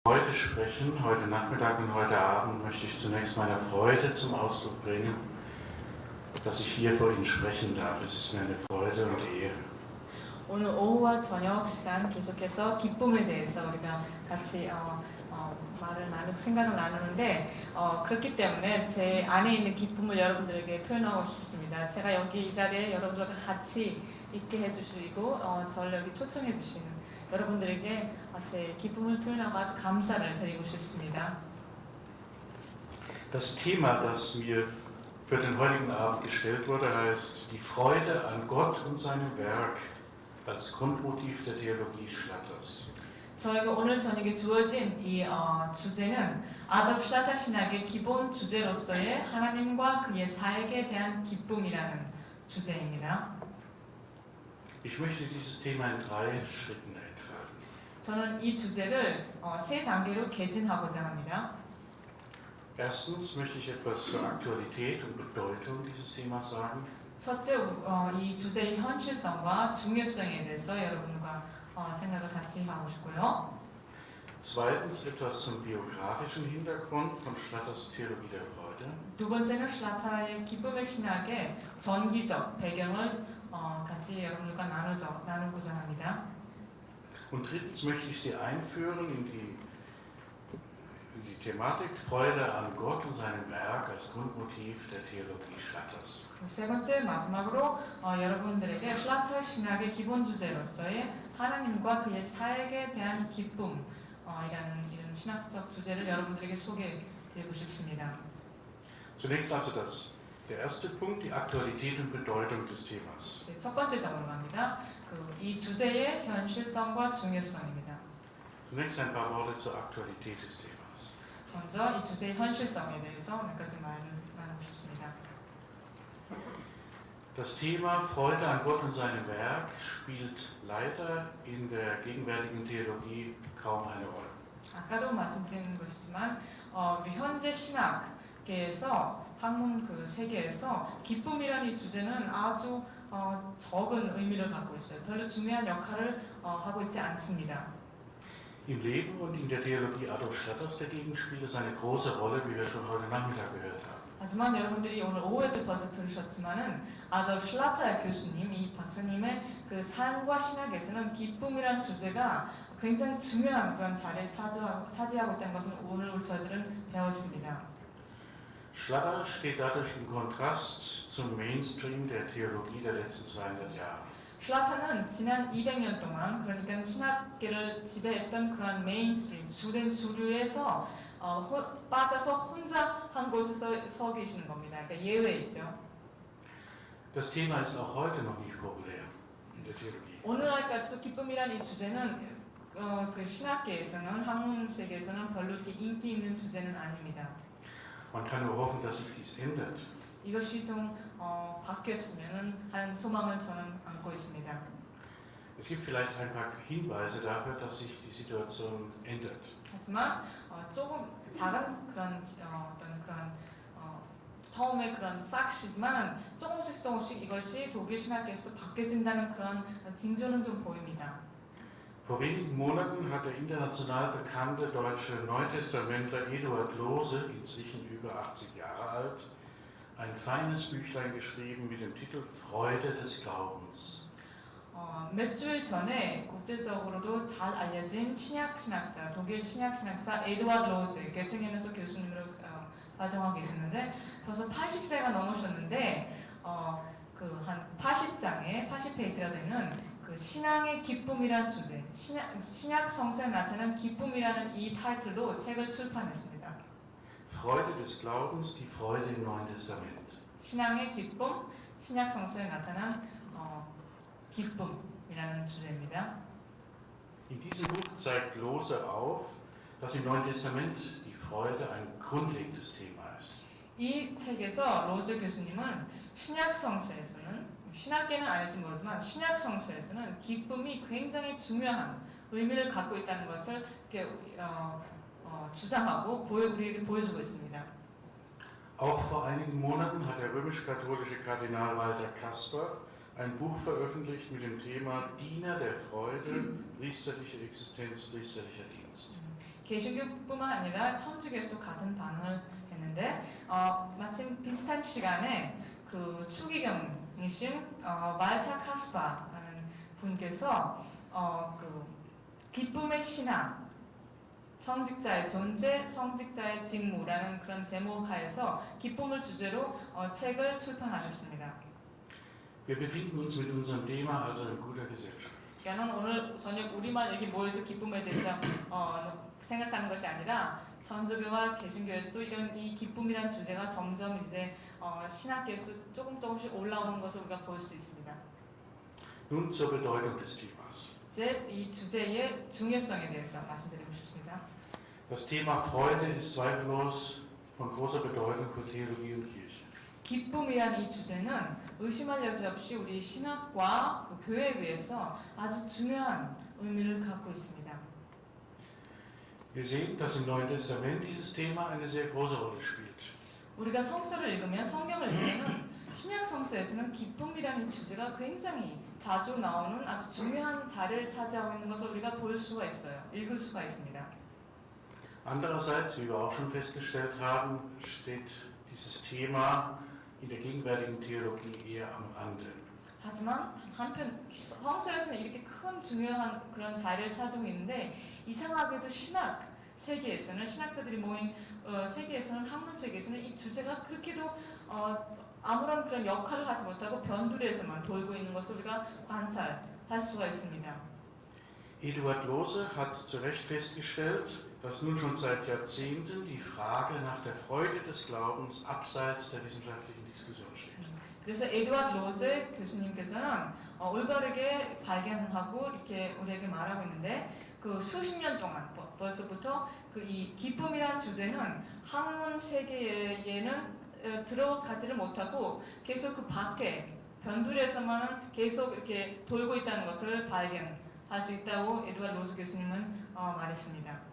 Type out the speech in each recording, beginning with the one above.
Heute sprechen, heute Nachmittag und heute Abend möchte ich zunächst meine Freude zum Ausdruck bringen, dass ich hier vor Ihnen sprechen darf. Es ist mir eine Freude und Ehre. 오늘 오후와 저녁 시간 계속해서 기쁨에 대해서 우리가 같이 생각을 나누는데 그렇기 때문에 제 안에 있는 기쁨을 여러분들에게 표현하고 싶습니다. 제가 여기 이 자리에 여러분들과 같이 있게 해주시고 저를 여기 초청해 주시는 여러분들에게 제 기쁨을 표현하고 아주 감사를 드리고 싶습니다. Das Thema, das mir für den heutigen Abend gestellt wurde, heißt die Freude an Gott und seinem Werk als Grundmotiv der Theologie Schlatters. 저에게 오늘 저녁에 주어진 이 주제는 아돌프 슐라터 신학의 기본 주제로서의 하나님과 그의 사역에 대한 기쁨이라는 주제입니다. Ich möchte dieses Thema in 3 Schritten ertragen. 저는 이 주제를 3단계로 개진하고자 합니다. Erstens möchte ich etwas zur Aktualität und Bedeutung dieses Themas sagen. 첫째, 이 주제의 현실성과 중요성에 대해서 여러분과 생각을 같이 하고 싶고요. Zweitens etwas zum biografischen Hintergrund von Schlatters Theologie der Freude. 두 번째는 슐라터의 기쁨의 신학의 전기적 배경을 같이 여러분들과 나누고자 합니다. Und drittens möchte ich Sie einführen in die Thematik Freude an Gott und seinem Werk als Grundmotiv der Theologie Schlatters. 세 번째 마지막으로 여러분들에게 슐라터 신학의 기본 주제로서의 하나님과 그의 사역에 대한 기쁨 이런 신학적 주제를 여러분들에게 소개해드리고 싶습니다. Zunächst also der erste Punkt, die Aktualität und Bedeutung des Themas. 첫 번째 점으로 갑니다. 이 주제의 현실성과 중요성입니다. Zunächst ein paar Worte zur Aktualität des Themas. 먼저 이 주제의 현실성에 대해서 몇 가지 말을 나누고 싶습니다. Das Thema Freude an Gott und seinem Werk spielt leider in der gegenwärtigen Theologie kaum eine Rolle. 아까도 말씀드린 것이지만 우리 현재 신학계에서 학문 세계에서 기쁨이라는 이 주제는 아주 적은 의미를 갖고 있어요. 별로 중요한 역할을 하고 있지 않습니다. Im Leben und in der Theologie Adolf Schlatters dagegen spielt es eine große Rolle, wie wir schon heute Nachmittag gehört haben. 하지만 여러분들이 오늘 오후에도 벌써 들으셨지만은 아돌프 슐라터 교수님, 이 박사님의 그 삶과 신학에서는 기쁨이란 주제가 굉장히 중요한 그런 자리를 차지하고 있다는 것을 오늘 저희들은 배웠습니다. Schlatter steht dadurch im Kontrast zum Mainstream der Theologie der letzten 200 Jahre. 슐라터는 지난 200년 동안 그러니까 신학계를 지배했던 그런 메인스트림, 주된 주류에서 빠져서 혼자 한 곳에서 서 계시는 겁니다. 그러니까 예외이죠. Das Thema ist auch heute noch nicht populär in der Theologie. 오늘날까지도 기쁨이란 이 주제는 그 신학계에서는 학문 세계에서는 별로 이렇게 인기 있는 주제는 아닙니다. Man kann nur hoffen, dass sich dies ändert. 이것이 좀 바뀌었으면 하는 소망을 저는 안고 있습니다. Es gibt vielleicht ein paar Hinweise dafür, dass sich die Situation ändert. 하지만 조금 작은 그런 어떤 그런 처음에 그런 싹시지만 조금씩 이것이 독일 신학계에서도 바뀌어진다는 그런 징조는 좀 보입니다. Vor wenigen Monaten hat der international bekannte deutsche Neutestamentler Eduard Lohse, inzwischen über 80 Jahre alt, ein feines Büchlein geschrieben mit dem Titel Freude des Glaubens. 몇 주일 전에 국제적으로도 잘 알려진 신학자, 독일 신학자 에드와드 로즈, 게팅햄에서 교수님으로 활동하고 계셨는데 벌써 80세가 넘으셨는데 한 80페이지가 되는 그 신앙의 기쁨이란 주제, 신약 성서에 나타난 기쁨이라는 이 타이틀로 책을 출판했습니다. Freude des Glaubens, die Freude im Neuen Testament. 신앙의 기쁨, 신약 성서에 나타난 기쁨이라는 주제입니다. In diesem Buch zeigt Lohse auf, dass im Neuen Testament die Freude ein grundlegendes Thema ist. 이 책에서 로즈 교수님은 신약 성서에서는 신학계는 알지 모르지만 신약 성서에서는 기쁨이 굉장히 중요한 의미를 갖고 있다는 것을 이렇게 주장하고 우리에게 보여주고 있습니다. Auch vor einigen Monaten hat der römisch-katholische Kardinal Walter Kasper ein Buch veröffentlicht mit dem Thema Diener der Freude, priesterliche Existenz, priesterlicher Dienst. 개신교뿐만 아니라 천주교에서도 같은 반응을 했는데 마침 비슷한 시간에 그 추기경이신 말타 카스파라는 분께서 그 기쁨의 신앙, 성직자의 존재, 성직자의 직무라는 그런 제목 하에서 기쁨을 주제로 책을 출판하셨습니다. Wir befinden uns mit unserem Thema also in guter Gesellschaft. 저는 오늘 저녁 우리만 여기 모여서 기쁨에 대해서 생각하는 것이 아니라 천주교와 개신교에서도 이런 이 기쁨이란 주제가 점점 이제 신학계에서도 조금씩 올라오는 것을 우리가 볼 수 있습니다. Nun zur Bedeutung des Themas. 이제 이 주제의 중요성에 대해서 말씀드리고 싶습니다. Das Thema Freude ist zweifellos von großer Bedeutung für Theologie und Kirche. 기쁨이란 이 주제는 의심할 여지 없이 우리 신학과 그 교회에 위해서 아주 중요한 의미를 갖고 있습니다. Wir sehen, dass im Neuen Testament dieses Thema eine sehr große Rolle spielt. 우리가 성서를 읽으면 성경을 읽으면 신약 성서에서는 기쁨이라는 주제가 굉장히 자주 나오는 아주 중요한 자리를 차지하고 있는 것을 우리가 볼 수가 있어요. 읽을 수가 있습니다. Andererseits, wie wir auch schon festgestellt haben, steht dieses Thema in der gegenwärtigen Theologie eher am Rande. 하지만 한편 성서에서는 이렇게 큰 중요한 그런 자리를 차지하고 있는데 이상하게도 신학 세계에서는 신학자들이 모인 세계에서는 학문 세계에서는 이 주제가 그렇게도 아무런 그런 역할을 하지 못하고 변두리에서만 돌고 있는 것을 우리가 관찰할 수가 있습니다. Eduard Lohse hat zu Recht festgestellt, dass nun schon seit Jahrzehnten die Frage nach der Freude des Glaubens abseits der wissenschaftlichen Diskussion steht. 그래서 에드와드 로즈 교수님께서는 올바르게 발견하고 이렇게 우리에게 말하고 있는데 그 수십 년 동안 벌써부터 그 이 기쁨이란 주제는 학문 세계에는 들어가지를 못하고 계속 그 밖에 변두리에서만 계속 이렇게 돌고 있다는 것을 발견할 수 있다고 에드와드 로즈 교수님은 말했습니다.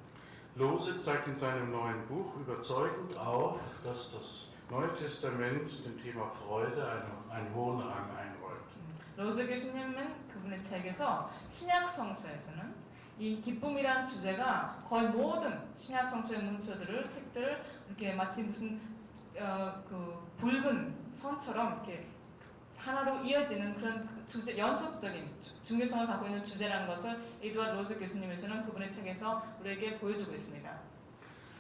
Lohse zeigt in seinem neuen Buch überzeugend auf, dass das Neue Testament dem Thema Freude einen hohen Rang einräumt. 로즈 교수님은 그분의 책에서 신약 성서에서는 이 기쁨이란 주제가 거의 모든 신약 성서의 문서들을 책들을 이렇게 마치 무슨 그 붉은 선처럼 이렇게 하나로 이어지는 그런 주제, 연속적인 중요성을 갖고 있는 주제라는 것을 에드와드 로즈 교수님에서는 그분의 책에서 우리에게 보여주고 있습니다.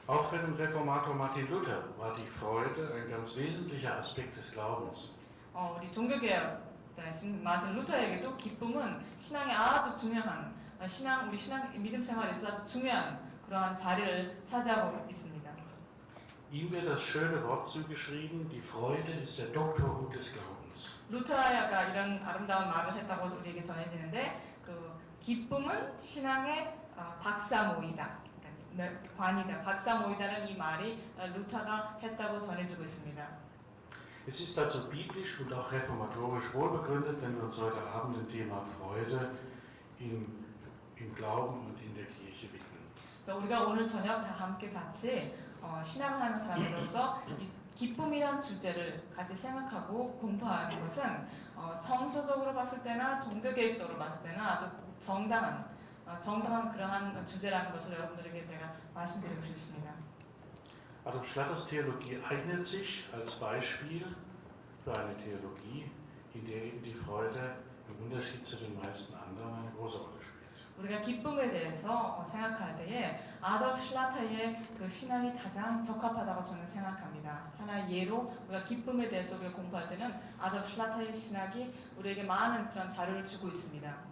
Auch für den Reformator Martin Luther war die Freude ein ganz wesentlicher Aspekt des Glaubens. 우리 종교개혁자이신 마틴 루터에게도 기쁨은 신앙의 아주 중요한 우리 신앙 믿음 생활에서 아주 중요한 그러한 자리를 차지하고 있습니다. Ihm wird das schöne Wort zugeschrieben: Die Freude ist der Doktorhut des Glaubens. 루터가 이런 아름다운 말을 했다고 우리에게 전해지는데 그 기쁨은 신앙의 박사모이다. 관이다. 박사모이다는 이 말이 루터가 했다고 전해지고 있습니다. Es ist also biblisch und auch reformatorisch wohlbegründet, wenn wir uns heute Abend dem Thema Freude im Glauben und in der Kirche widmen. 우리가 오늘 저녁 다 함께 같이 신앙을 하는 사람으로서 이 기쁨이란 주제를 같이 생각하고 공부하는 것은 성서적으로 봤을 때나 종교개혁적으로 봤을 때나 아주 정당한 그러한 주제라는 것을 여러분들에게 제가 말씀드리고 싶습니다. Adolf Schlatters Theologie eignet sich als Beispiel für eine Theologie, in der eben die Freude im Unterschied zu den meisten anderen eine große Rolle spielt. 우리가 기쁨에 대해서 생각할 때에 아돌프 슐라터의 그 신앙이 가장 적합하다고 저는 생각합니다. 하나의 예로 우리가 기쁨에 대해서 우리가 공부할 때는 아돌프 슐라터의 신학이 우리에게 많은 그런 자료를 주고 있습니다.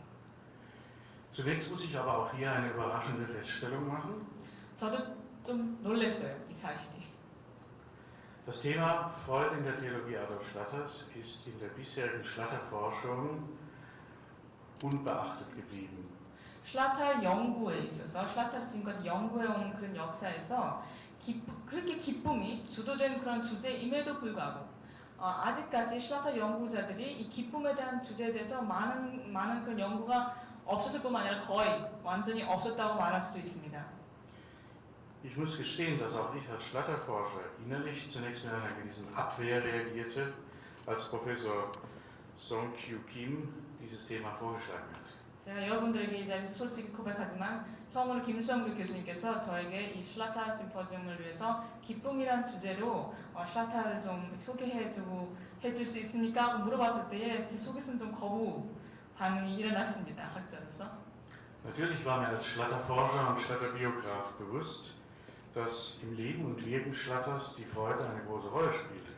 Zunächst muss ich aber auch hier eine überraschende Feststellung machen. 저도 좀 놀랐어요, 이 사실이. Das Thema Freude in der Theologie Adolf Schlatters ist in der bisherigen Schlatter-Forschung unbeachtet geblieben. 슐라터 연구에 있어서 슐라터가 지금까지 연구해온 그런 역사에서 그렇게 기쁨이 주도된 그런 주제임에도 불구하고 아직까지 슐라터 연구자들이 이 기쁨에 대한 주제에 대해서 많은 그런 연구가 없었을 뿐만 아니라 거의 완전히 없었다고 말할 수도 있습니다. Ich muss gestehen, dass auch ich als Schlatter-Forscher innerlich zunächst mit einer gewissen Abwehr reagierte, als Professor Song Kyu Kim dieses Thema vorgeschlagen hat. 제가 여러분들에게 이 자리에서 솔직히 고백하지만 처음으로 김수영교 교수님께서 저에게 이 슐라타 심포지움을 위해서 기쁨이란 주제로 슐라타를 좀 소개해주고 해줄 수 있습니까? 하고 물어봤을 때에 제 속에서는 좀 거부 반응이 일어났습니다. 학자로서. Natürlich war mir als Schlatter-Forscher und Schlatter-Biograf bewusst, dass im Leben und Wirken Schlatters die Freude eine große Rolle spielte.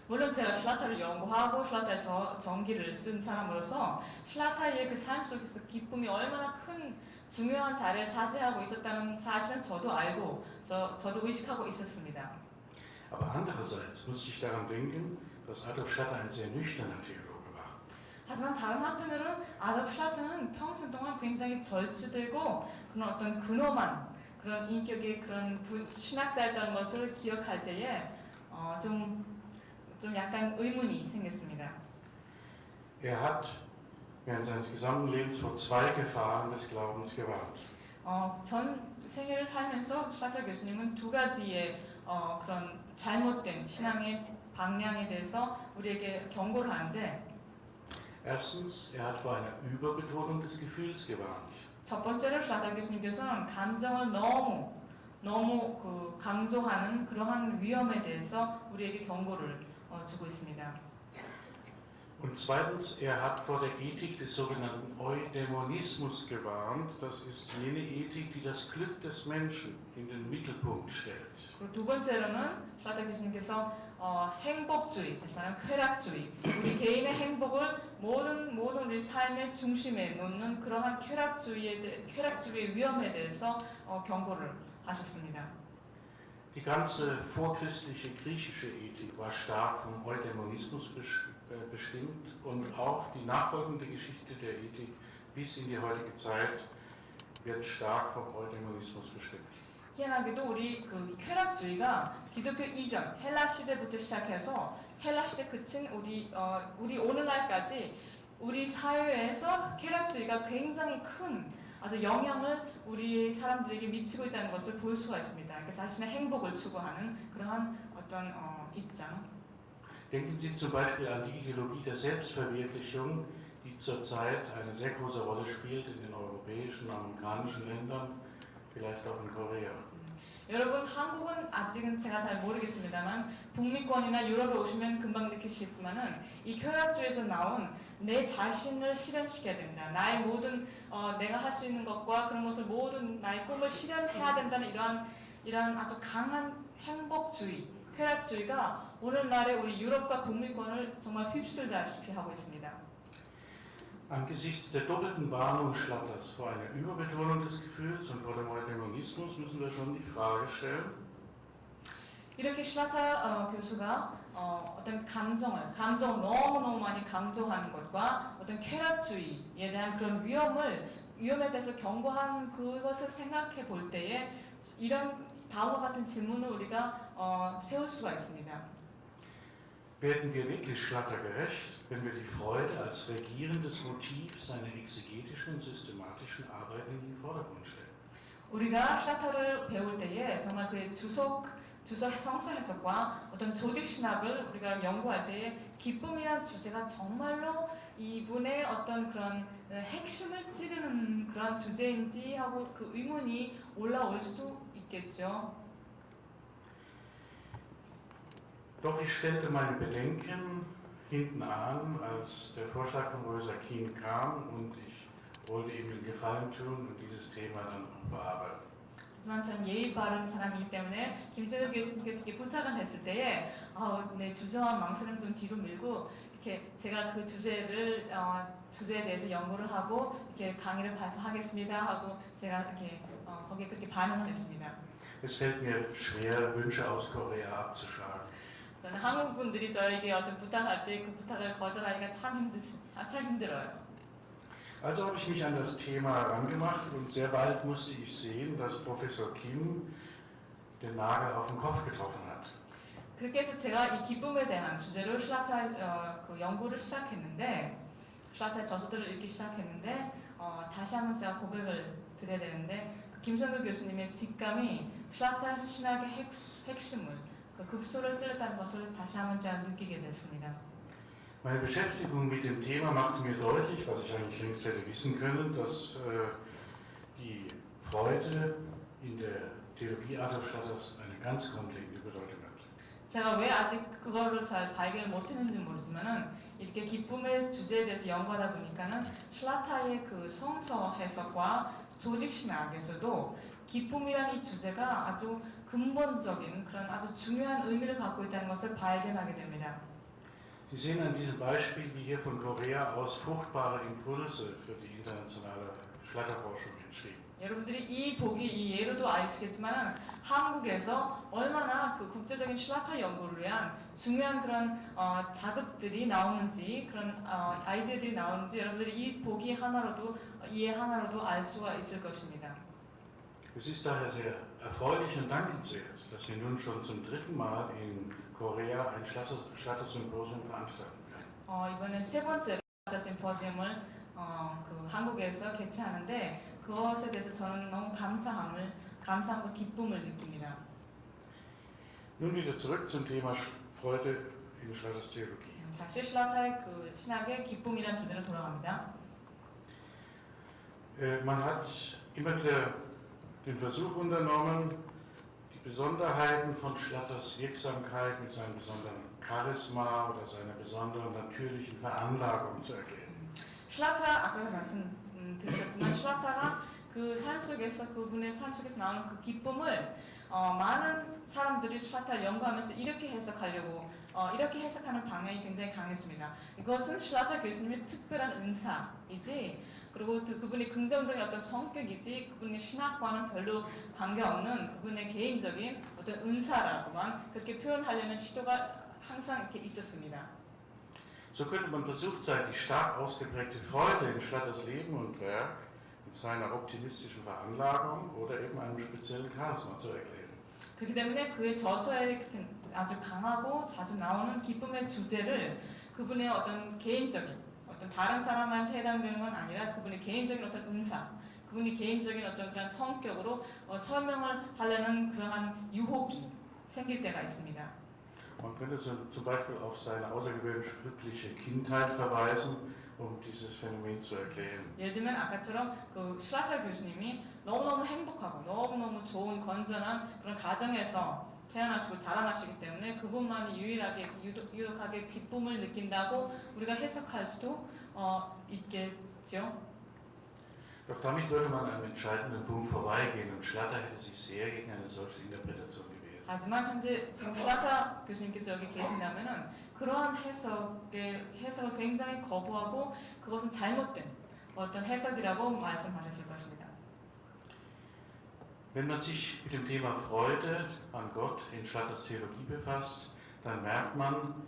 물론 제가 슐라타를 연구하고 슐라타의 전기를 쓴 사람으로서 슐라타의 그 삶 속에서 기쁨이 얼마나 큰 중요한 자리를 차지하고 있었다는 사실은 저도 알고 저도 의식하고 있었습니다. Aber andererseits musste ich daran denken, dass Adolf Schlatter ein sehr nüchterner Theologe war. 하지만 다른 한편으로는 아돌프 슐라타는 평생 동안 굉장히 절제되고 그런 어떤 근엄한 그런 인격의 그런 신학자였다는 것을 기억할 때에 좀 약간 의문이 생겼습니다. Hat während seines gesamten Lebens vor zwei Gefahren des Glaubens gewarnt. 전 생애를 살면서 슐라타 교수님은 두 가지의 그런 잘못된 신앙의 방향에 대해서 우리에게 경고를 하는데 Erstens, hat vor einer Überbetonung des Gefühls gewarnt. 첫 번째로 슐라타 교수님께서는 감정을 너무 그 강조하는 그러한 위험에 대해서 우리에게 경고를 주고 있습니다. Und zweitens, hat vor der Ethik des sogenannten Eudämonismus gewarnt. Das ist jene Ethik, die das Glück des Menschen in den Mittelpunkt stellt. 그리고 두 번째로는 슐라타 교수님께서 행복주의, 쾌락주의, 우리 개인의 행복을 모든 우리 삶의 중심에 놓는 그러한 쾌락주의의 위험에 대해서 경고를 하셨습니다. Die ganze vorchristliche griechische Ethik war stark vom Eudämonismus bestimmt und auch die nachfolgende Geschichte der Ethik bis in die heutige Zeit wird stark vom Eudämonismus bestimmt. 희한하게도 우리 그 쾌락주의가 기독교 이전 헬라 시대부터 시작해서 헬라 시대 그친 우리 오늘날까지 우리 사회에서 쾌락주의가 굉장히 큰 아주 영향을 우리 사람들에게 미치고 있다는 것을 볼 수가 있습니다. 그러니까 자신의 행복을 추구하는 그러한 어떤 입장. Denken Sie zum Beispiel an die Ideologie der Selbstverwirklichung, die zurzeit eine sehr große Rolle spielt in den europäischen, amerikanischen Ländern, vielleicht auch in Korea. 여러분 한국은 아직은 제가 잘 모르겠습니다만 북미권이나 유럽에 오시면 금방 느끼시겠지만은 이 쾌락주의에서 나온 내 자신을 실현시켜야 된다. 나의 모든 내가 할 수 있는 것과 그런 것을 모든 나의 꿈을 실현해야 된다는 이러한 아주 강한 행복주의, 쾌락주의가 오늘날의 우리 유럽과 북미권을 정말 휩쓸다시피 하고 있습니다. Angesichts der doppelten Warnung Schlatters vor einer Überbetonung des Gefühls und vor dem Eudämonismus müssen wir schon die Frage stellen, 이렇게 슐라타 교수가 어떤 감정을 너무너무 많이 강조하는 것과 어떤 쾌락주의에 대한 그런 위험에 대해서 경고한 그것을 생각해 볼 때에 이런 다음과 같은 질문을 우리가 세울 수가 있습니다. werden wir wirklich Schlatter gerecht, wenn wir die Freude als regierendes Motiv seiner exegetischen und systematischen Arbeit in den Vordergrund stellen? 우리가 슐라타를 배울 때에 정말 그의 주석 성서 해석과 어떤 조직 신학을 우리가 연구할 때에 기쁨이란 주제가 정말로 이분의 어떤 그런 핵심을 찌르는 그런 주제인지 하고 그 의문이 올라올 수도 있겠죠. Doch ich stellte meine Bedenken hinten an, als der Vorschlag von Rosa Keane kam und ich wollte ihm den Gefallen tun und dieses Thema dann auch bearbeiten. 하지만 전 예의 바른 사람이기 때문에 김재규 교수님께서 이렇게 부탁을 했을 때에 네, 주저와 망설임 좀 뒤로 밀고 이렇게 제가 그 주제에 대해서 연구를 하고 이렇게 강의를 발표하겠습니다 하고 제가 이렇게 거기에 그렇게 반응을 했습니다. Es fällt mir schwer, Wünsche aus Korea abzuschlagen. 저는 한국 분들이 저에게 어떤 부탁할 때 그 부탁을 거절하기가 참 힘들어요. Also habe ich mich an das Thema herangemacht und sehr bald musste ich sehen, dass Professor Kim den Nagel auf den Kopf getroffen hat. 그렇게 해서 제가 이 기쁨에 대한 주제로 슐라타 그 연구를 시작했는데 슐라타의 저서들을 읽기 시작했는데 다시 한번 제가 고백을 드려야 되는데 그 김성규 교수님의 직감이 슐라타 신학의 핵심을 그 급소를 찔렀다는 것을 다시 한번 제가 느끼게 됐습니다. Meine Beschäftigung mit dem Thema machte mir deutlich, was ich eigentlich längst hätte wissen können, dass die Freude in der Theologie Adolf Schlatters eine ganz grundlegende Bedeutung hat. 제가 왜 아직 그거를 잘 발견을 못했는지 모르지만은 이렇게 기쁨의 주제에 대해서 연구하다 보니까는 슐라타의 그 성서 해석과 조직 신학에서도 기쁨이라는 이 주제가 아주 근본적인 그런 아주 중요한 의미를 갖고 있다는 것을 발견하게 됩니다. Sie sehen an diesem Beispiel, wie hier von Korea aus fruchtbare Impulse für die internationale Schlatterforschung entstehen. 여러분들이 이 보기 이 예로도 아시겠지만 한국에서 얼마나 그 국제적인 슐라타 연구를 위한 중요한 그런 자극들이 나오는지 그런 아이디어들이 나오는지 여러분들이 이 보기 하나로도 이해 하나로도 알 수가 있을 것입니다. Es ist daher sehr erfreulich und dankenswert, dass wir nun schon zum 3. Mal in Korea ein Schlatter-Symposium veranstalten können. 이번에 세 번째로 슐라타 심포지엄을 그 한국에서 개최하는데 그것에 대해서 저는 너무 감사함과 기쁨을 느낍니다. Nun wieder zurück zum Thema Freude in Schlatters Theologie. 다시 슐라타의 그 신학의 기쁨이라는 주제로 돌아갑니다. Man hat immer wieder den Versuch unternommen, die Besonderheiten von Schlatters Wirksamkeit mit seinem besonderen Charisma oder seiner besonderen natürlichen Veranlagung zu erklären. 슐라타 아까 말씀드렸지만 슐라타가 그 삶 속에서 그분의 삶 속에서 나오는 그 기쁨을 많은 사람들이 슐라타를 연구하면서 이렇게 해석하려고 이렇게 해석하는 방향이 굉장히 강했습니다. 이것은 슐라타 교수님의 특별한 은사이지 그리고 그분의 긍정적인 어떤 성격이지 그분의 신학과는 별로 관계없는 그분의 개인적인 어떤 은사라고만 그렇게 표현하려는 시도가 항상 이렇게 있었습니다. So könnte man versucht sein, die stark ausgeprägte Freude in Schlatters Leben und Werk mit seiner optimistischen Veranlagung oder eben einem speziellen Charisma zu erklären. 그렇기 때문에 그의 저서에 아주 강하고 자주 나오는 기쁨의 주제를 그분의 어떤 개인적인 어떤 다른 사람한테 해당되는 건 아니라 그분의 개인적인 어떤 은사, 그분이 개인적인 어떤 그런 성격으로 설명을 하려는 그러한 유혹이 생길 때가 있습니다. Man könnte zum Beispiel auf seine außergewöhnlich glückliche Kindheit verweisen, dieses Phänomen zu erklären. 예를 들면 아까처럼 그 슐라타 교수님이 너무너무 행복하고 너무너무 좋은 건전한 그런 가정에서 태어나시고 자라나시기 때문에 그분만이 유일하게 기쁨을 느낀다고 우리가 해석할 수도 있겠죠. Doch damit würde man an einem entscheidenden Punkt vorbeigehen und Schlatter hätte sich sehr gegen eine solche Interpretation gewehrt. 하지만 현재 지금 슐라타 교수님께서 여기 계신다면은 그러한 해석을 굉장히 거부하고 그것은 잘못된 어떤 해석이라고 말씀하셨을 것입니다. Wenn man sich mit dem Thema Freude an Gott in Schlatters Theologie befasst, dann merkt man,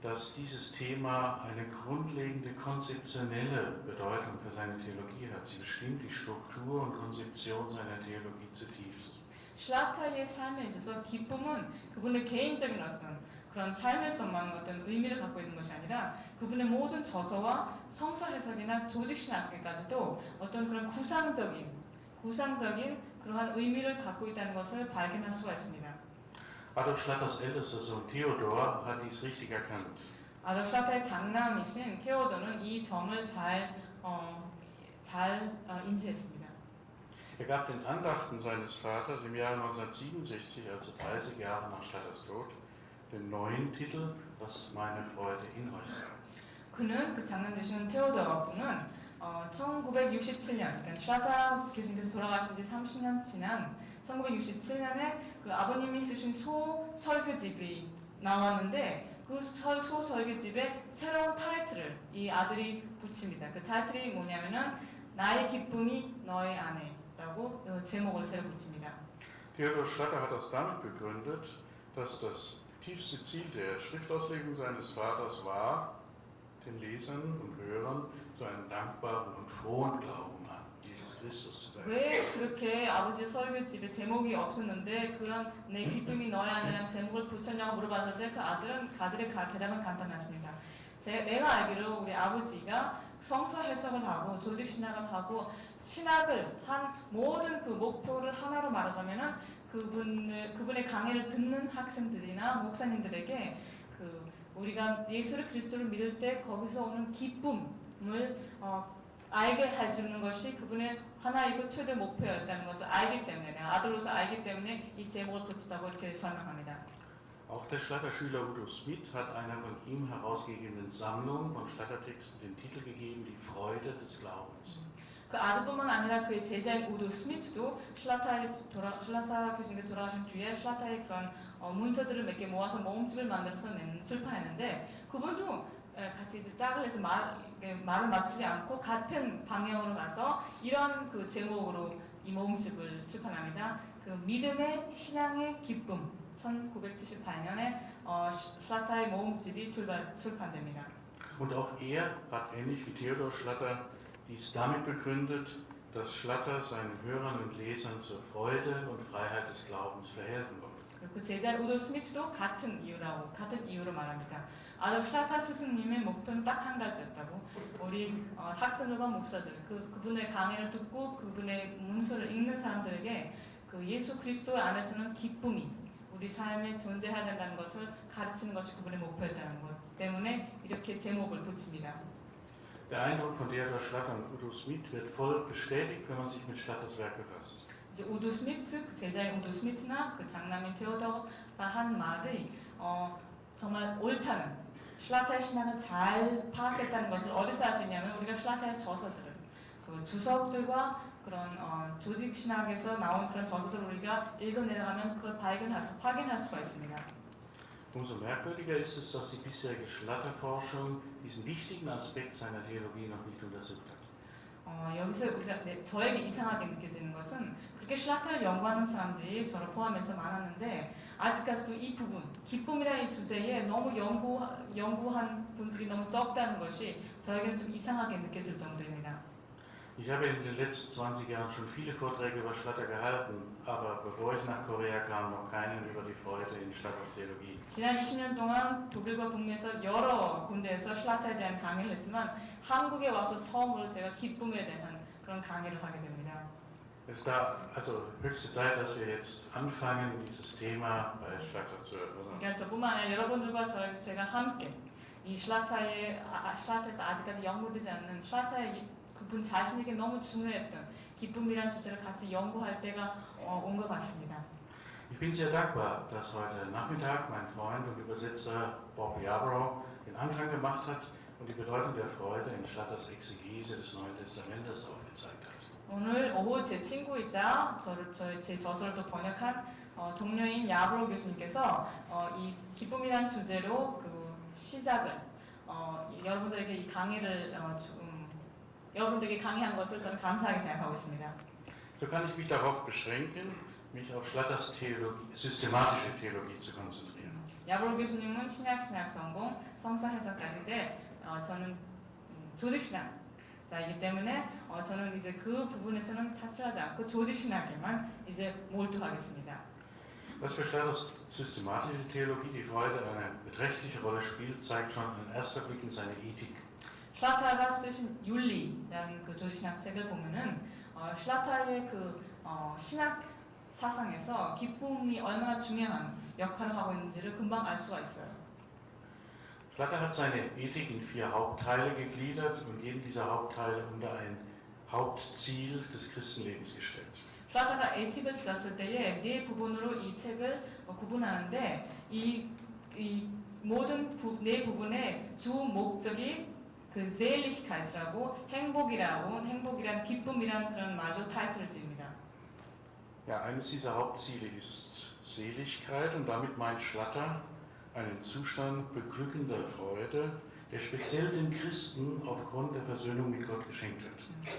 dass dieses Thema eine grundlegende konzeptionelle Bedeutung für seine Theologie hat. Sie bestimmt die Struktur und Konzeption seiner Theologie zutiefst. 슐라타의 삶에 있어서 기쁨은 그분의 개인적인 어떤 그런 삶에서만 어떤 의미를 갖고 있는 것이 아니라 그분의 모든 저서와 성서 해석이나 조직 신학에까지도 어떤 그런 구상적인 그러한 의미를 갖고 있다는 것을 발견할 수가 있습니다. Adolf Schlatters ältester Sohn Theodor hat dies richtig erkannt. 아돌프 슐라타의 장남이신 테오도는 이 점을 잘 인지했습니다. Er gab den Andachten seines Vaters im Jahre 1967, also 30 Jahre nach Schlatters Tod, den neuen Titel, dass meine Freude in euch sei. 그는 그 장남 되시는 테오도어 군은 1967년, 그러니까 슐라타 교수님께서 돌아가신 지 30년 지난 1967년에 그 아버님이 쓰신 소설교집이 나왔는데 그 소설교집에 새로운 타이틀을 이 아들이 붙입니다. 그 타이틀이 뭐냐면은 나의 기쁨이 너의 아내라고 제목을 새로 붙입니다. Theodor Schlatter hat das damit begründet, dass das tiefste Ziel der Schriftauslegung seines Vaters war, den Lesern und Hörern zu einem dankbaren und frohen Glauben an Jesus Christus zu sein. 왜 그렇게 아버지의 설교집에 제목이 없었는데 그런 내 기쁨이 너의 아내라는 제목을 붙였냐고 물어봤는데 그 아들의 대답은 간단하십니다. 내가 알기로 우리 아버지가 성서 해석을 하고 조직 신학을 하고 신학을 한 모든 그 목표를 하나로 말하자면은 그분의 강의를 듣는 학생들이나 목사님들에게 그 우리가 예수를 그리스도를 믿을 때 거기서 오는 기쁨을 알게 해주는 것이 그분의 하나이고 최대 목표였다는 것을 알기 때문에 아들로서 알기 때문에 이 제목을 붙였다고 이렇게 설명합니다. Auch der Schlatter-Schüler Udo Smith hat einer von ihm herausgegebenen Sammlung von Schlattertexten den Titel gegeben, Die Freude des Glaubens. 그 아들뿐만 아니라 그의 제자인 우도 스미트도 슐라타 교수님께 돌아가신 뒤에 슐라타의 그런 문서들을 몇 개 모아서 모음집을 만들어서 출판했는데 그분도 같이 이제 짝을 해서 말을 맞추지 않고 같은 방향으로 가서 이런 그 제목으로 이 모음집을 출판합니다. 그 믿음의 신앙의 기쁨 1978년에 슐라타의 모음집이 출판됩니다. Und auch er hat ähnlich wie Theodor Schlatter dies damit begründet, dass Schlatter seinen Hörern und Lesern zur Freude und Freiheit des Glaubens verhelfen wollte. 그 제자 우도 스미트도 같은 이유로 말합니다. 아돌프 슐라타 스승님의 목표는 딱 한 가지였다고. 우리 학생들과 목사들, 그분의 강의를 듣고 그분의 문서를 읽는 사람들에게 그 예수 그리스도 안에서는 기쁨이 우리 삶에 존재해야 된다는 것을 가르치는 것이 그분의 목표였다는 것 때문에 이렇게 제목을 붙입니다. Der Eindruck von Theodor Schlatter und Udo Smith wird voll bestätigt, wenn man sich mit Schlatters Werk befasst. 이제 우도 스미트, 제자인 우도 스미트나 그 장남인 테오더가 한 말이 정말 옳다는 슐라타의 신앙을 잘 파악했다는 것을 어디서 알 수 있냐면 우리가 슐라타의 저서들을 그 주석들과 그런 조직 신학에서 나온 그런 저서들을 우리가 읽어 내려가면 그걸 확인할 수가 있습니다. Umso merkwürdiger ist es, dass die bisherige Schlatter-Forschung diesen wichtigen Aspekt seiner Theologie noch nicht untersucht hat. 여기서 저에게 이상하게 느껴지는 것은 그렇게 슐라타를 연구하는 사람들이 저를 포함해서 많았는데 아직까지도 이 부분, 기쁨이라는 이 주제에 너무 연구한 분들이 너무 적다는 것이 저에게는 좀 이상하게 느껴질 정도입니다. Ich habe in den letzten 20 Jahren schon viele Vorträge über Schlatter gehalten, aber bevor ich nach Korea kam, noch keinen über die Freude in Schlatters Theologie. 지난 20년 동안 독일과 북미에서 여러 군데에서 슐라타에 대한 강의를 했지만 한국에 와서 처음으로 제가 기쁨에 대한 그런 강의를 하게 됩니다. Es ist da also höchste Zeit, dass wir jetzt anfangen, dieses Thema bei Schlatter zu erörtern. 그러니까 저뿐만 아니라 여러분들과 제가 함께 이 슐라타에서 아직까지 연구되지 않는 슐라타의 그분 자신에게 너무 중요했던 기쁨이라는 주제를 같이 연구할 때가 온 것 같습니다. Ich bin sehr dankbar, dass heute Nachmittag mein Freund und Übersetzer Bob Yarbrough den Anfang gemacht hat und die Bedeutung der Freude in Schlatters Exegese des Neuen Testamentes aufgezeigt hat. 오늘 오후 제 친구이자 제 저서를 또 번역한 동료인 야브로 교수님께서 이 기쁨이라는 주제로 그 시작을 여러분들에게 이 강의를 여러분들에게 강의한 것을 저는 감사하게 생각하고 있습니다. So kann ich mich darauf beschränken, mich auf Schlatters systematische Theologie zu konzentrieren. 야브로 교수님은 신약 전공, 성서 해석가신데 저는 조직신학자이기 때문에 저는 이제 그 부분에서는 타치하지 않고 조직신학에만 이제 몰두하겠습니다. Dass für Schlatters systematische Theologie die Freude eine beträchtliche Rolle spielt, zeigt schon ein erster Blick in seine Ethik. 슐라타가 쓰신 윤리라는 그 조직신학 책을 보면은 슐라타의 그 신학 사상에서 기쁨이 얼마나 중요한 역할을 하고 있는지를 금방 알 수가 있어요. Schlatter hat seine Ethik in 4 Hauptteile gegliedert und jeden dieser Hauptteile unter ein Hauptziel des Christenlebens gestellt. 슐라타가 에틱을 썼을 때에 네 부분으로 이 책을 구분하는데 이 모든 네 부분의 주 목적이 그 Seligkeit라고 행복이란 기쁨이란 그런 말로 타이틀을 지습니다. Ja, eines dieser Hauptziele ist Seligkeit und damit meint Schlatter einen Zustand beglückender Freude, der speziell den Christen aufgrund der Versöhnung mit Gott geschenkt wird.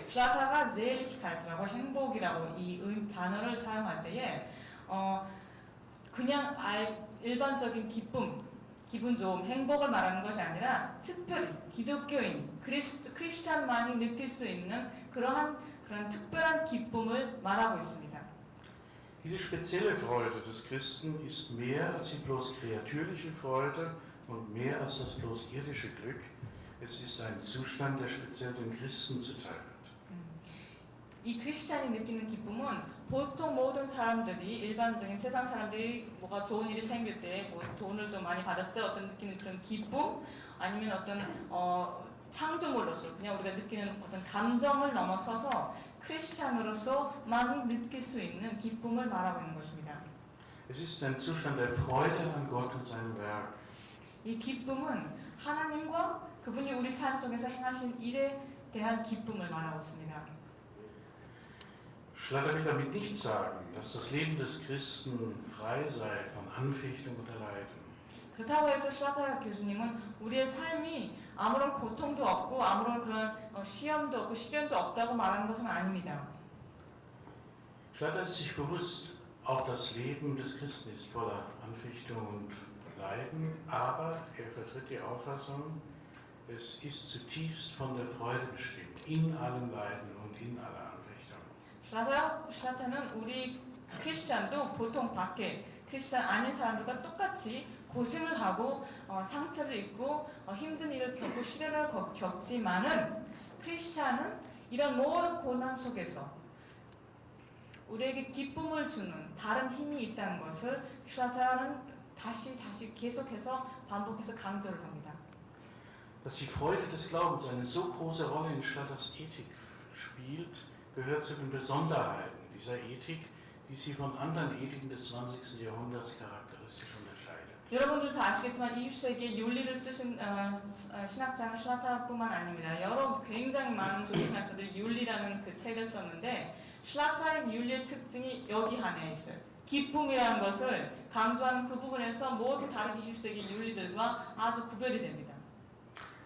슐라타가 Seligkeit라고 행복이라고 이 단어를 사용할 때에 그냥 일반적인 기분 좋음, 행복을 말하는 것이 아니라 특별히 기독교인, 크리스찬만이 느낄 수 있는 그런 특별한 기쁨을 말하고 있습니다. Diese spezielle Freude des Christen ist mehr als die bloß kreatürliche Freude und mehr als das bloß irdische Glück. Es ist ein Zustand, der speziell dem Christen zuteil wird. 이 크리스찬이 느끼는 기쁨은 보통 모든 사람들이 일반적인 세상 사람들이 뭐가 좋은 일이 생길 때 뭐 돈을 좀 많이 받았을 때 어떤 느끼는 그런 기쁨 아니면 어떤 창조물로서 그냥 우리가 느끼는 어떤 감정을 넘어서서 크리스찬으로서 많이 느낄 수 있는 기쁨을 말하고 있는 것입니다. Es ist ein Zustand der Freude an Gott und seinem Werk. 이 기쁨은 하나님과 그분이 우리 삶 속에서 행하신 일에 대한 기쁨을 말하고 있습니다. Schlatter will damit nicht sagen, dass das Leben des Christen frei sei von Anfechtung und Erleiden. 그렇다고 해서 шл라타 교수님은 우리의 삶이 아무런 고통도 없고 아무런 그런 시험도 없고 시련도 없다고 말하는 것은 아닙니다. Schlatter ist sich bewusst, auch das Leben des Christen ist voller Anfechtung und Leiden, aber er vertritt die Auffassung, es ist zutiefst von der Freude bestimmt, in allem Leiden und in aller Anfechtung. шл라타는 우리 크리스찬도 보통 밖에 크리스찬 아닌 사람들과 똑같이 고생을 하고 상처를 입고 힘든 일을 겪고 시련을 겪지만은 크리스찬은 이런 모든 고난 속에서 우리에게 기쁨을 주는 다른 힘이 있다는 것을 шл라타는 다시 계속해서 반복해서 강조를 합니다. Dass die Freude des Glaubens eine so große Rolle in Schlatters Ethik spielt, gehört zu den Besonderheiten dieser Ethik, die sie von anderen Ethiken des 20. Jahrhunderts charakteristisch unterscheidet. 여러분들 잘 아시겠지만 20세기에 윤리를 쓰신 신학자는 шл라타뿐만 아닙니다. 여러 굉장히 많은 조지 신학자들이 윤리라는 그 책을 썼는데 шл라타의 윤리의 특징이 여기 안에 있어요. 기쁨이라는 것을 강조하는 그 부분에서 모든 다른 20세기 윤리들과 아주 구별이 됩니다.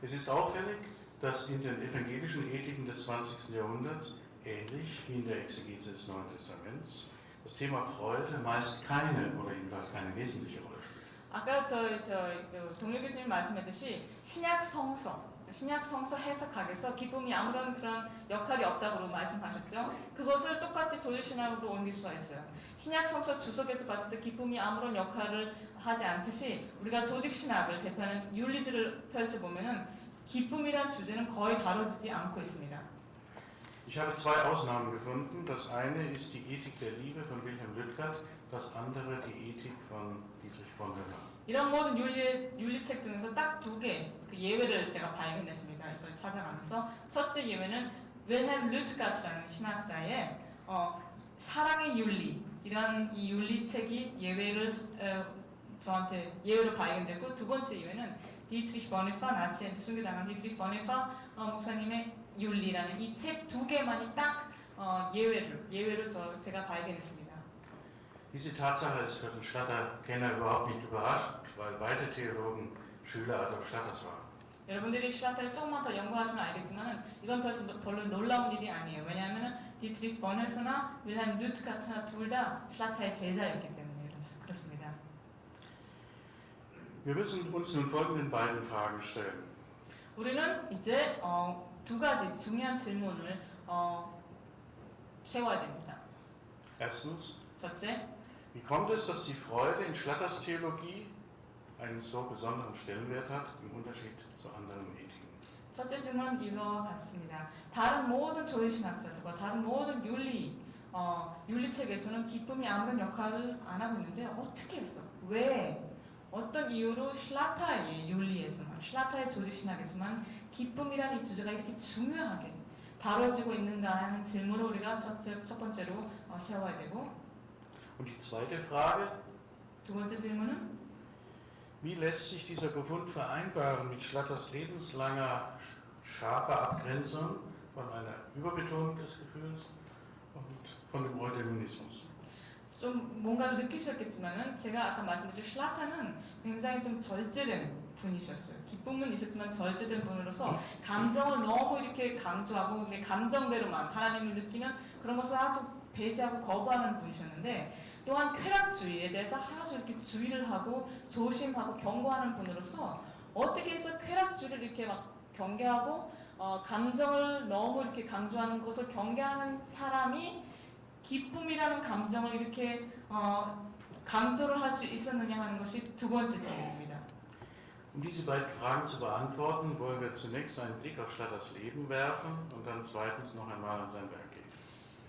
Es ist auffällig, dass in den evangelischen Ethiken des 20. Jahrhunderts, ähnlich wie in der Exegese des Neuen Testaments, das Thema Freude meist keine oder jedenfalls keine wesentliche Rolle spielt. 아까 동료 교수님 말씀했듯이 신약 성서 해석학에서 기쁨이 아무런 그런 역할이 없다고 말씀하셨죠. 그것을 똑같이 조지신학으로 옮길 수가 있어요. 신약 성서 주석에서 봤을 때 기쁨이 아무런 역할을 하지 않듯이 우리가 조직신학을 대표하는 윤리들을 펼쳐보면은 기쁨이란 주제는 거의 다뤄지지 않고 있습니다. Ich habe zwei Ausnahmen gefunden. Das eine ist die Ethik der Liebe von Wilhelm Lüttgert, das andere die Ethik von Dietrich Bonhoeffer. 이런 모든 윤리책 중에서 딱 두 개 그 예외를 제가 발견했습니다. 이걸 찾아가면서 첫째 예외는 윌헬m 르트가트라는 신학자의 사랑의 윤리 이런 이 윤리책이 저한테 예외로 발견되고 두 번째 예외는 디트리히 보네파 나치한테 순교당한 디트리히 보네파 목사님의 윤리라는 이 책 두 개만이 딱 예외로 제가 발견했습니다. Diese Tatsache ist für den Schlatter-Kenner überhaupt nicht überraschend, weil beide Theologen Schüler Adolf Schlatters waren. 여러분들이 шл라타를 조금만 더 연구하시면 알겠지만 이건 별로 놀라운 일이 아니에요. 왜냐하면 디트리히 보네파나 윌헬m 르트가트나 둘 다 шл라타의 제자였기 때문에 그렇습니다. Wir müssen uns nun folgenden beiden Fragen stellen. 우리는 이제 두 가지 중요한 질문을 세워야 됩니다. Erstens, 첫째, wie kommt es, dass die Freude in Schlatters Theologie einen so besonderen Stellenwert hat, im Unterschied zu anderen Ethiken? 첫째 질문은 이와 같습니다. 다른 모든 조리신학자들과 다른 모든 윤리책에서는 기쁨이 아무런 역할을 안 하고 있는데 어떻게 해서, 왜, 어떤 이유로 шл라타의 윤리에서만, шл라타의 조지신학에서만 기쁨이라는 이 주제가 이렇게 중요하게 다뤄지고 있는가 하는 질문을 우리가 첫 번째로 세워야 되고, Und die zweite Frage, 두 번째 질문은 wie lässt sich dieser Befund vereinbaren mit Schlatters lebenslanger scharfer Abgrenzung von einer Überbetonung des Gefühls und von dem Eudaimonismus? 좀 뭔가를 느끼셨겠지만은 제가 아까 말씀드린 шл라타는 굉장히 좀 절제된 분이셨어요. 기쁨은 있었지만 절제된 분으로서 감정을 너무 이렇게 강조하고 내 감정대로만 하나님을 느끼는 그런 것을 아주 배제하고 거부하는 분이셨는데 또한 쾌락주의에 대해서 아주 이렇게 주의를 하고 조심하고 경고하는 분으로서 어떻게 해서 쾌락주의를 이렇게 막 경계하고 감정을 너무 이렇게 강조하는 것을 경계하는 사람이 기쁨이라는 감정을 이렇게 강조를 할 수 있었느냐 하는 것이 두 번째 질문입니다. Diese beiden Fragen zu beantworten, wollen wir zunächst einen Blick auf Schlatters Leben werfen und dann zweitens noch einmal an sein Werk gehen.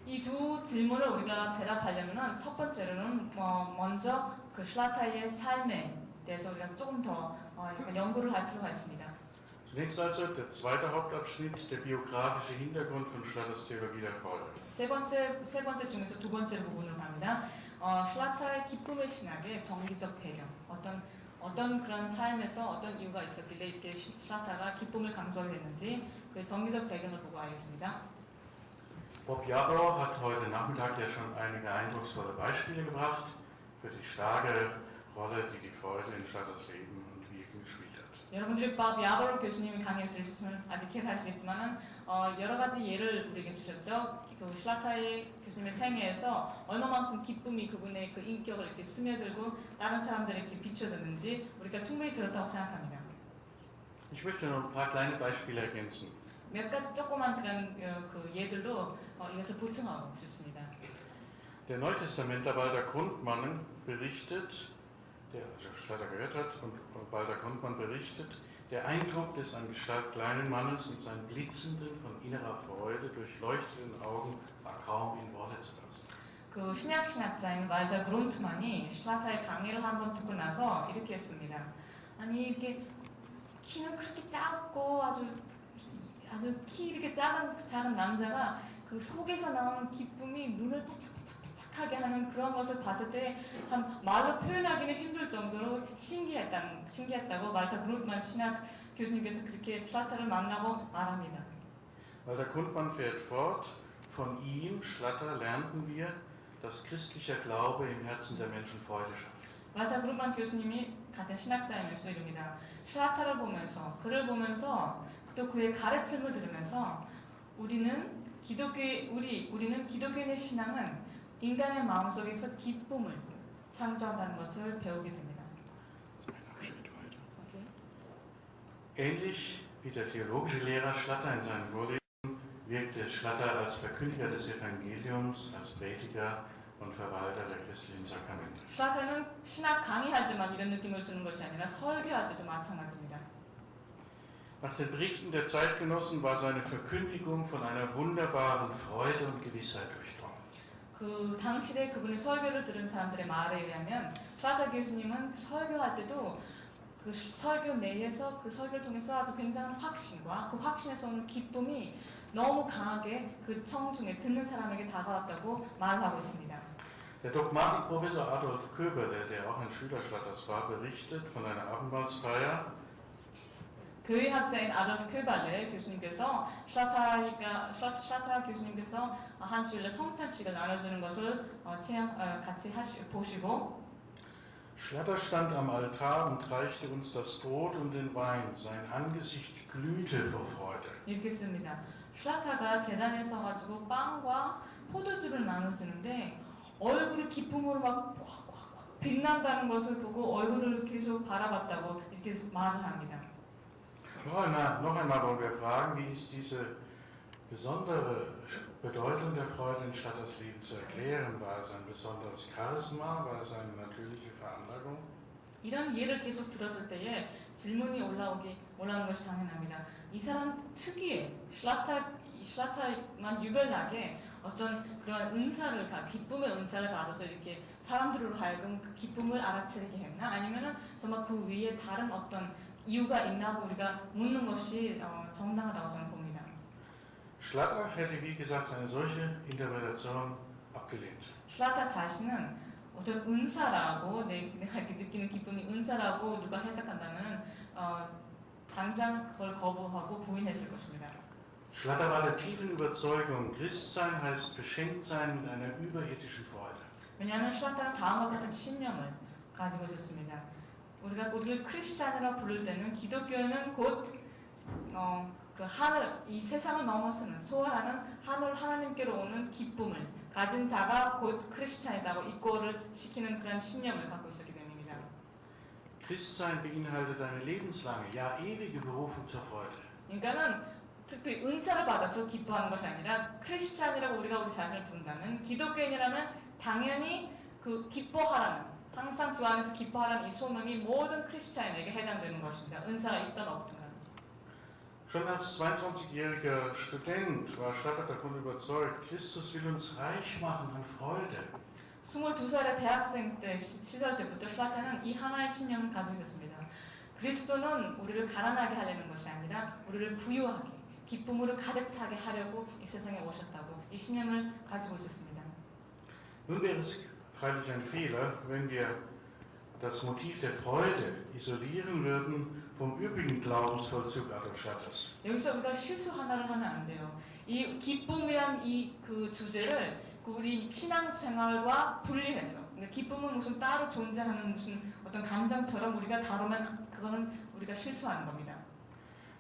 이 두 질문을 우리가 대답하려면은 첫 번째로는 먼저 그 슐라타의 삶에 대해서 우리가 조금 더 연구를 할 필요가 있습니다. Zunächst also der zweite Hauptabschnitt, der biografische Hintergrund von Schlatters Theologie der Freude. 세 번째 중에서 두 번째 부분으로 갑니다. 슐라타의 기쁨의 신학의 정기적 배경, 어떤 그런 삶에서 어떤 이유가 있었길래 이렇게 슐라타가 기쁨을 강조하게 됐는지 그 정기적 배경을 보고 알겠습니다. Bob Jabauer hat heute Nachmittag ja schon einige eindrucksvolle Beispiele gebracht für die starke Rolle, die die Freude in Schlatters Leben und Wirken gespielt hat. 여러분들이 밥 야버로 교수님이 강의를 들으시면 아직 기억하시겠지만은 여러 가지 예를 우리에게 주셨죠. 그 슐라타의 교수님의 생애에서 얼마만큼 기쁨이 그분의 그 인격을 이렇게 스며들고 다른 사람들에게 비춰졌는지 우리가 충분히 들었다고 생각합니다. Ich möchte noch ein paar kleine Beispiele ergänzen. 몇 가지 조그만 그런 그 예들로 이것을 보충하고 싶습니다. Der Neutestamentler Walter Grundmann berichtet, der also Schlatter gehört hat, und Walter Grundmann berichtet, der Eindruck des an Gestalt kleinen Mannes mit seinen blitzenden, von innerer Freude durchleuchteten Augen war kaum in Worte zu fassen. 그 신약신학자인 말자 그론트만이 슐라타의 강의를 한번 듣고 나서 이렇게 했습니다. 아니 이렇게 키는 그렇게 작고 아주 키 이렇게 작은 남자가 그 속에서 나오는 기쁨이 눈을 반짝반짝하게 하는 그런 것을 봤을 때 참 말로 표현하기는 힘들 정도로 신기했다고 말타 그룹만 신학 교수님께서 그렇게 슐라타를 만나고 말합니다. Walter Grundmann fährt fort, von ihm, Schlatter, lernten wir, dass christlicher Glaube im Herzen der Menschen Freude schafft. 말타 그룹만 교수님이 같은 신학자이면서 이릅니다. 슐라타를 보면서 그를 보면서 또 그의 가르침을 들으면서 우리는 기독교인의 신앙은 인간의 마음속에서 기쁨을 창조한다는 것을 배우게 됩니다. Ähnlich wie der theologische Lehrer Schlatter in seinen Vorlesungen wirkte Schlatter als Verkündiger des Evangeliums, als Prediger und Verwalter der christlichen Sakramente. 슐라타는 신학 강의할 때만 이런 느낌을 주는 것이 아니라 설교할 때도 마찬가지입니다. Nach den Berichten der Zeitgenossen war seine Verkündigung von einer wunderbaren Freude und Gewissheit durchdrungen. 그 당시에 그분의 설교를 들은 사람들의 말에 의하면 슐라타 교수님은 설교할 때도 그 설교 내에서 그 설교를 통해서 아주 굉장한 확신과 그 확신에서 오는 기쁨이 너무 강하게 그 청중에 듣는 사람에게 다가왔다고 말하고 있습니다. Der Dogmatikprofessor Adolf Köberle, der auch ein Schüler Schlatters war, berichtet von einer Abendmahlsfeier. 교회학자인 아돌프 큐발레 교수님께서 슐라타 교수님께서 한 주일에 성찬식을 나눠주는 것을 같이 보시고 Schlatter stand am Altar und reichte uns das Brot und den Wein. Sein Angesicht glühte vor Freude. 이렇게 씁니다. 슐라타가 제단에 서가지고 빵과 포도주를 나눠주는데 얼굴이 기쁨으로 막 확 빛난다는 것을 보고 얼굴을 계속 바라봤다고 이렇게 말을 합니다. Noch einmal wollen wir fragen, wie ist diese besondere Bedeutung der Freude in Schlatters Leben zu erklären? War es ein besonderes Charisma? War es eine natürliche Veranlagung? 이런 예를 계속 들었을 때에 질문이 올라오는 것이 당연합니다. 이 사람 특유의 슐라타만 유별나게 어떤 그런 은사를 기쁨의 은사를 받아서 이렇게 사람들로 하여금 그 기쁨을 알아채게 했나? 아니면은 정말 그 위에 다른 어떤 이유가 있나고 우리가 묻는 것이 정당하다고 저는 봅니다. Schlatter hätte wie gesagt eine solche Interpretation abgelehnt. 슐라타 자신은 어떤 은사라고 내가 이렇게 느끼는 기쁨이 은사라고 누가 해석한다면 당장 그걸 거부하고 부인했을 것입니다. Schlatter war der tiefen Überzeugung, Christsein heißt beschenkt sein mit einer überirdischen Freude. 왜냐하면 슐라타는 다음과 같은 신념을 가지고 있었습니다. 우리를 크리스찬이라 부를 때는 기독교는 곧 그 하늘, 이 세상을 넘어서는 소원하는 하늘 하나님께로 오는 기쁨을 가진 자가 곧 크리스찬이라고 이꼬를 시키는 그런 신념을 갖고 있었기 때문입니다. Christsein beinhaltet eine lebenslange, ja ewige Berufung zur Freude. 그러니까는 특별히 은사를 받아서 기뻐하는 것이 아니라 크리스찬이라고 우리 자신을 부른다면 기독교인이라면 당연히 그 기뻐하라는 항상 주 안에서 기뻐하라는 이 소명이 모든 크리스찬에게 해당되는 것입니다. 은사가 있든 없든 간에. Schon als 22-jähriger Student war Schlatter davon überzeugt, Christus will uns reich machen an Freude. 22살의 대학생 때 시절 때부터 шл라타는 이 하나의 신념을 가지고 있었습니다. 그리스도는 우리를 가난하게 하려는 것이 아니라 우리를 부유하게 기쁨으로 가득 차게 하려고 이 세상에 오셨다고 이 신념을 가지고 있었습니다. Nun wäre es freilich ein Fehler, wenn wir das Motiv der Freude isolieren würden vom übrigen Glaubensvollzug Adolf Schlatters. 여기서 우리가 실수 하나를 하면 안 돼요. 이 기쁨이란 이 그 주제를 우리 신앙생활과 분리해서, 그러니까 기쁨은 무슨 따로 존재하는 무슨 어떤 감정처럼 우리가 다루면 그거는 우리가 실수하는 겁니다.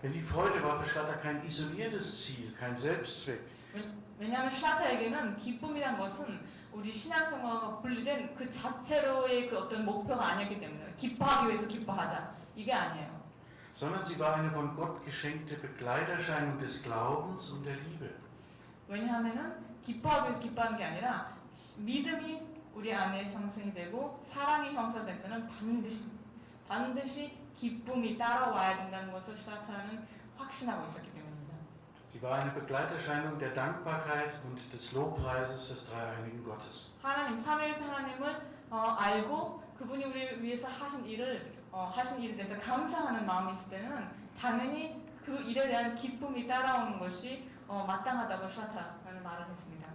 Denn die Freude war für Schlatter kein isoliertes Ziel, kein Selbstzweck. 왜냐하면 шл라타에게는 기쁨이란 것은 우리 신앙생활과 분리된 그 자체로의 그 어떤 목표가 아니었기 때문에 기뻐하기 위해서 기뻐하자 이게 아니에요. Sondern sie war eine von Gott geschenkte Begleiterscheinung des Glaubens und der Liebe. 왜냐하면은 기뻐하기 위해서 기뻐하는 게 아니라 믿음이 우리 안에 형성이 되고 사랑이 형성될 때는 반드시 기쁨이 따라와야 된다는 것을 шл라타는 확신하고 있었기 때문입니다. Sie war eine Begleiterscheinung der Dankbarkeit und des Lobpreises des dreieinigen Gottes. 하나님, 삼위일체 하나님을 알고 그분이 우리 위해서 하신 일에 대해서 감사하는 마음이 있을 때는 당연히 그 일에 대한 기쁨이 따라오는 것이 마땅하다고 шл라타는 말을 했습니다.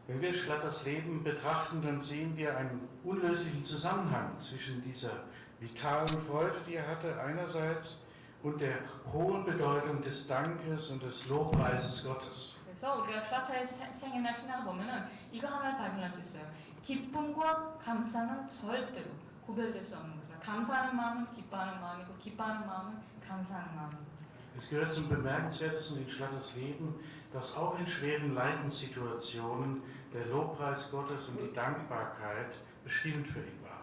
Wenn wir Schlatters Leben betrachten, dann sehen wir einen unlöslichen Zusammenhang zwischen dieser vitalen Freude, die er hatte, einerseits und der hohen Bedeutung des Dankes und des Lobpreises Gottes. 그래서 우리가 шл라타의 생애나 신앙을 보면은 이거 하나를 발견할 수 있어요. 기쁨과 감사는 절대로 구별될 수 없는 거죠. 감사하는 마음은 기뻐하는 마음이고 기뻐하는 마음은 감사하는 마음입니다. Es gehört zum Bemerkenswertesten in Schlatters Leben, dass auch in schweren Leidenssituationen der Lobpreis Gottes und die Dankbarkeit bestimmt für ihn war.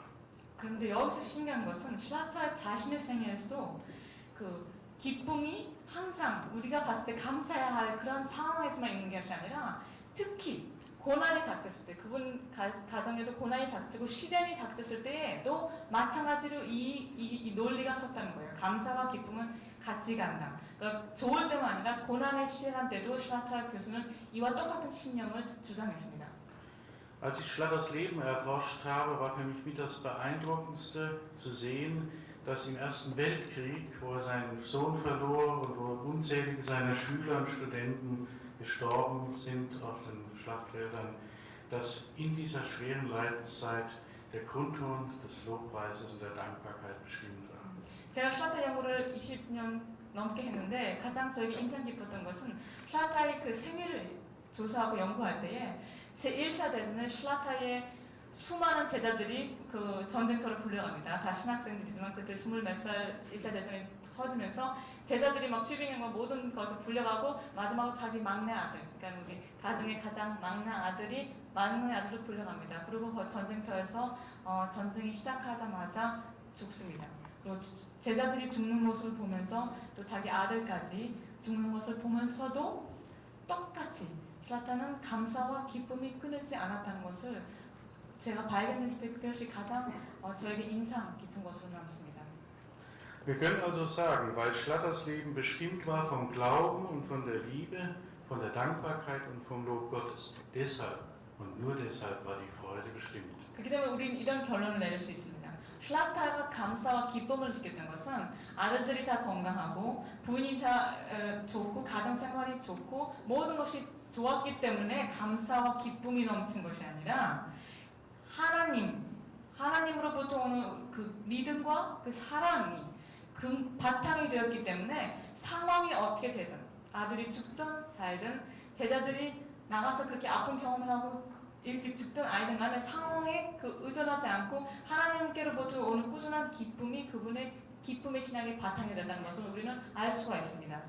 그런데 여기서 신기한 것은 шл라타 자신의 생애에서도 그 기쁨이 항상 우리가 봤을 때 감사해야 할 그런 상황에서만 있는 것이 아니라 특히 고난이 닥쳤을 때 그분 가정에도 고난이 닥치고 시련이 닥쳤을 때에도 마찬가지로 이 논리가 섰다는 거예요. 감사와 기쁨은 같이 간다. 그러니까 좋을 때만 아니라 고난의 시련한 때도 шл라타 교수는 이와 똑같은 신념을 주장했습니다. Als ich Schlatters Leben erforscht habe, war für mich mit das Beeindruckendste zu sehen, dass im Ersten Weltkrieg, wo er seinen Sohn verlor und wo unzählige seiner Schüler und Studenten gestorben sind auf den Schlachtfeldern, dass in dieser schweren Leidenszeit der Grundton des Lobpreises und der Dankbarkeit bestimmt war. 제가 шл라타 연구를 20년 넘게 했는데 가장 저에게 인상 깊었던 것은 шл라타의 그 생애를 조사하고 연구할 때에 제1차 대전에 шл라타의 수많은 제자들이 그 전쟁터로 불려갑니다. 다 신학생들이지만 그때 20몇 살 1차 대전이 터지면서 제자들이 막 튜빙에 모든 것을 불려가고 마지막으로 자기 막내 아들, 그러니까 우리 가정의 가장 막내 아들로 불려갑니다. 그리고 그 전쟁터에서 전쟁이 시작하자마자 죽습니다. 그리고 제자들이 죽는 모습을 보면서 또 자기 아들까지 죽는 것을 보면서도 똑같이 шл라타는 감사와 기쁨이 끊이지 않았다는 것을 제가 발견했을 때 그것이 가장 저에게 인상 깊은 것으로 남습니다. Wir können also sagen, weil Schlatters Leben bestimmt war vom Glauben und von der Liebe, von der Dankbarkeit und vom Lob Gottes. Deshalb und nur deshalb war die Freude bestimmt. 그렇기 때문에 우리는 이런 결론을 내릴 수 있습니다. шл라타가 감사와 기쁨을 느꼈던 것은 아들들이 다 건강하고 부인이 다 좋고 가정생활이 좋고 모든 것이 좋았기 때문에 감사와 기쁨이 넘친 것이 아니라 하나님으로부터 오는 그 믿음과 그 사랑이 그 바탕이 되었기 때문에 상황이 어떻게 되든 아들이 죽든 살든 제자들이 나가서 그렇게 아픈 경험을 하고 일찍 죽든 아니든 간에 상황에 의존하지 않고 하나님께로부터 오는 꾸준한 기쁨이 그분의 기쁨의 신앙의 바탕이 된다는 것을 우리는 알 수가 있습니다.